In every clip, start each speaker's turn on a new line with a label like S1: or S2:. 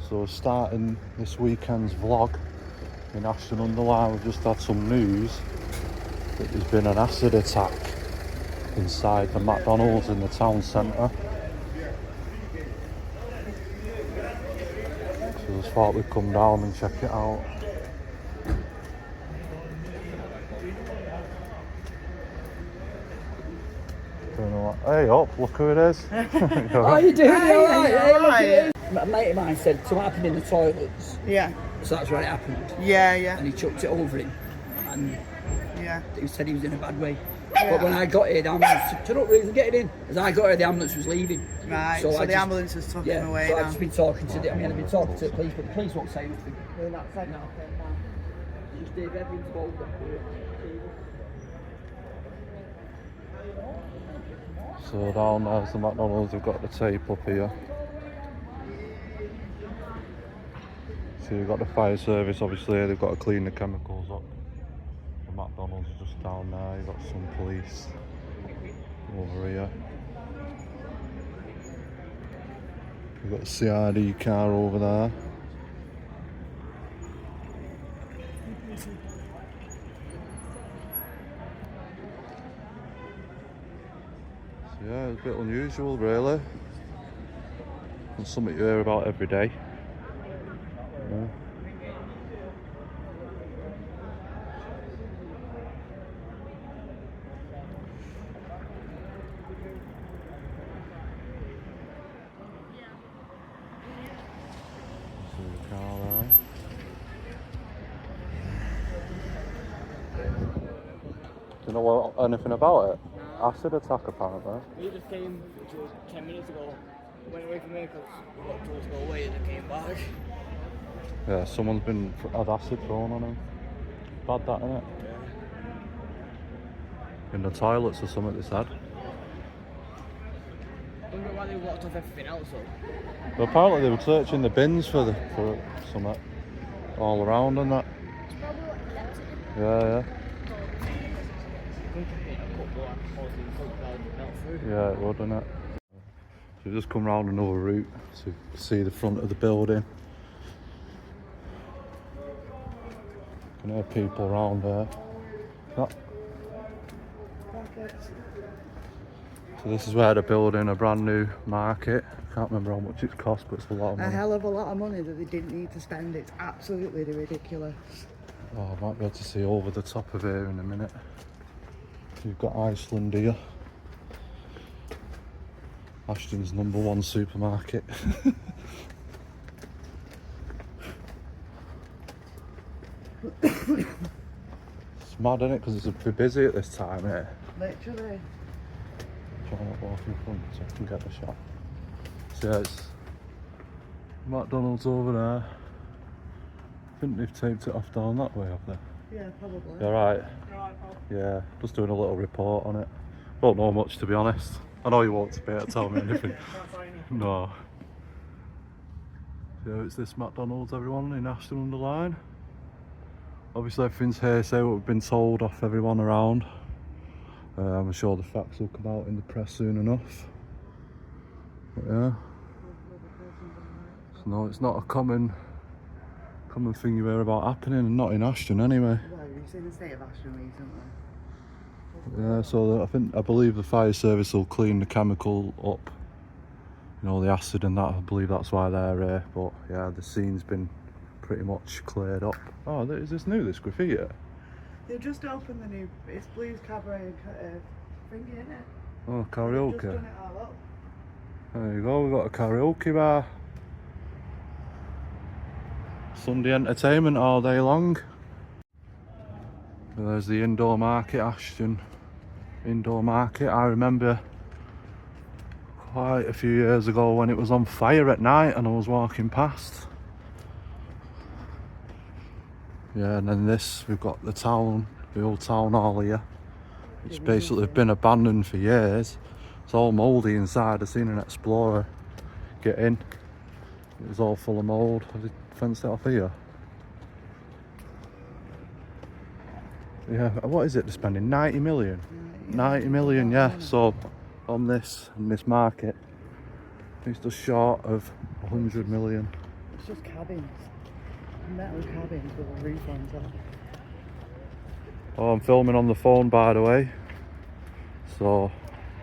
S1: So starting this weekend's vlog in Ashton-Under-Lyne, we've just had some news that there's been an acid attack inside the McDonald's in the town centre. So I just thought we'd come down and check it out. Hey up, look who it is.
S2: How you doing? Hey, a mate of mine said something happened in the toilets.
S3: Yeah.
S2: So that's where it happened.
S3: Yeah, yeah.
S2: And he chucked it over him. And
S3: yeah.
S2: He said he was in a bad way. Yeah. But when I got here, the ambulance said, "Turn up, really, getting in." As I got here, the ambulance was leaving.
S3: Right. So the ambulance has took him away.
S2: So
S3: now.
S2: I've just been talking to I've been talking to the police, but the police won't say anything.
S3: They're not saying
S2: no. Just did everything's involved.
S1: So down there's the McDonald's, we've got the tape up here. So you've got the fire service, obviously they've got to clean the chemicals up. The McDonald's is just down there, you've got some police over here. You've got the CID car over there. Yeah, it's a bit unusual really. It's something you hear about every day. Yeah. See the car there. Do you know anything about it? Acid attack apparently.
S4: We just came 10 minutes ago, went away from here because we got told to go away and then came back.
S1: Yeah, someone's had acid thrown on him. Bad that, innit? Yeah. In the toilets or something, they said.
S4: I wonder why they locked off everything else though.
S1: But apparently they were searching the bins for something all around and that. Yeah. Yeah, it would, wouldn't it? So we've just come round another route to see the front of the building. You can hear people around there. So this is where they're building a brand new market. Can't remember how much it's cost, but it's a lot of money.
S3: A hell of a lot of money that they didn't need to spend. It's absolutely ridiculous.
S1: Oh, I might be able to see over the top of here in a minute. You've got Iceland here. Ashton's #1 supermarket. It's mad, isn't it? Because it's a bit busy at this time here.
S3: Literally.
S1: Trying to walk in front so I can get the shot. So yeah, it's McDonald's over there. I think they've taped it off down that way, have they?
S3: Yeah, probably.
S1: You alright? Yeah, just doing a little report on it. Don't know much, to be honest. I know you won't be able to tell me anything. No. So it's this McDonald's, everyone, in Ashton-Under-Lyne. Obviously everything's hearsay what we've been told off everyone around. I'm sure the facts will come out in the press soon enough. But yeah. So no, it's not a common thing you hear about happening, and not in Ashton anyway.
S3: Well, you've seen the state of Ashton recently.
S1: Yeah, so I believe the fire service will clean the chemical up, you know, the acid and that. I believe that's why they're here. But yeah, the scene's been pretty much cleared up. Oh, is this new, this graffiti?
S3: They've just opened the new, it's Blues Cabaret thingy, isn't it?
S1: Oh, karaoke.
S3: They've just done it all up.
S1: There you go, we've got a karaoke bar. Sunday entertainment all day long. There's the indoor market, Ashton Indoor Market. I remember quite a few years ago when it was on fire at night and I was walking past. Yeah, and then this, we've got the town, the old town hall here, which basically been abandoned for years. It's all mouldy inside. I've seen an explorer get in. It was all full of mould. Have they fenced it off here? Yeah, what is it they're spending? 90 million? 90 million, yeah. So on this, in this market, it's just short of 100 million.
S3: It's just cabins. Metal cabins with a roof on top.
S1: Oh, I'm filming on the phone, by the way, so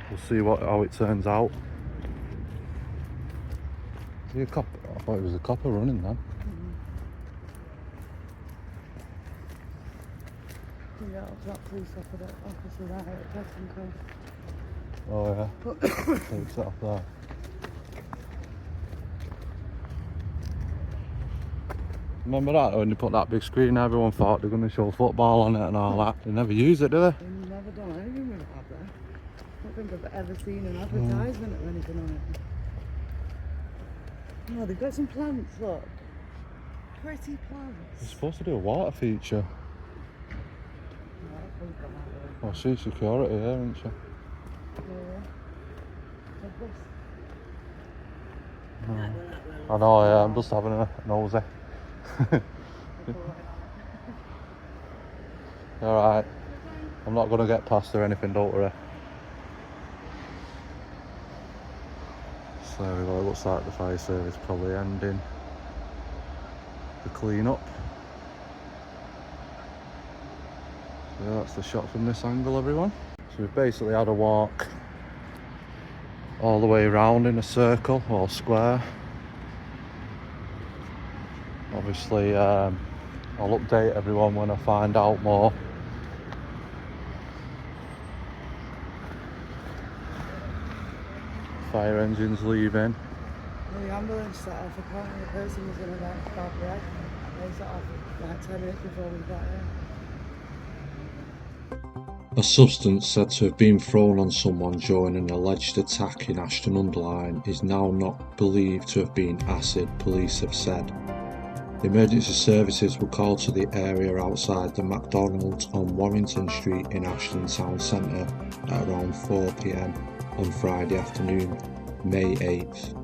S1: we'll see how it turns out. Is he a cop? I thought it was a copper running then.
S3: Yeah, that police officer right at Preston.
S1: Oh yeah, takes it off there. Remember that when they put that big screen, everyone thought they were going to show football on it and all that. They never use it, do they?
S3: They've never done anything with that there. I don't think I've ever seen an advertisement or anything on it. Oh, they've got some plants, look. Pretty
S1: They're
S3: plants.
S1: supposed to do a water feature.
S3: Yeah,
S1: Oh, she's security here, isn't she?
S3: Like this.
S1: I know, yeah, I'm just having a nosy. Alright, I'm not going to get past or anything, don't worry. So there we go, it looks like the fire service probably ending the clean up. So yeah, that's the shot from this angle, everyone. So we've basically had a walk all the way around in a circle or square. Obviously, I'll update everyone when I find out more. Fire engine's leaving.
S3: The ambulance set off, apparently the person was in a bad breath. They set off like 10 minutes before we got here.
S1: A substance said to have been thrown on someone during an alleged attack in Ashton-Under-Lyne is now not believed to have been acid, police have said. Emergency services were called to the area outside the McDonald's on Warrington Street in Ashton Town Centre at around 4 PM on Friday afternoon, May 8th.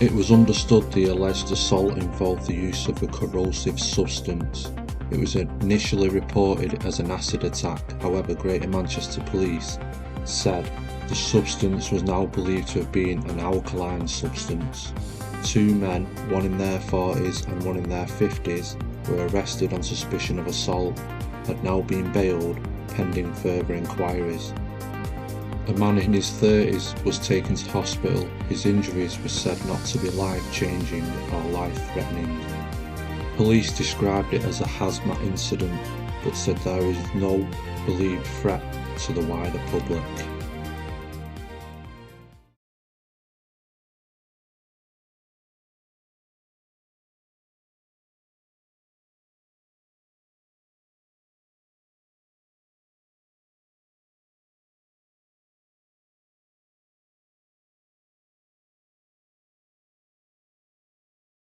S1: It was understood the alleged assault involved the use of a corrosive substance. It was initially reported as an acid attack, however Greater Manchester Police said the substance was now believed to have been an alkaline substance. 2 men, one in their 40s and one in their 50s, were arrested on suspicion of assault, had now been bailed pending further inquiries. A man in his 30s was taken to hospital. His injuries were said not to be life-changing or life-threatening. Police described it as a hazmat incident, but said there is no believed threat to the wider public.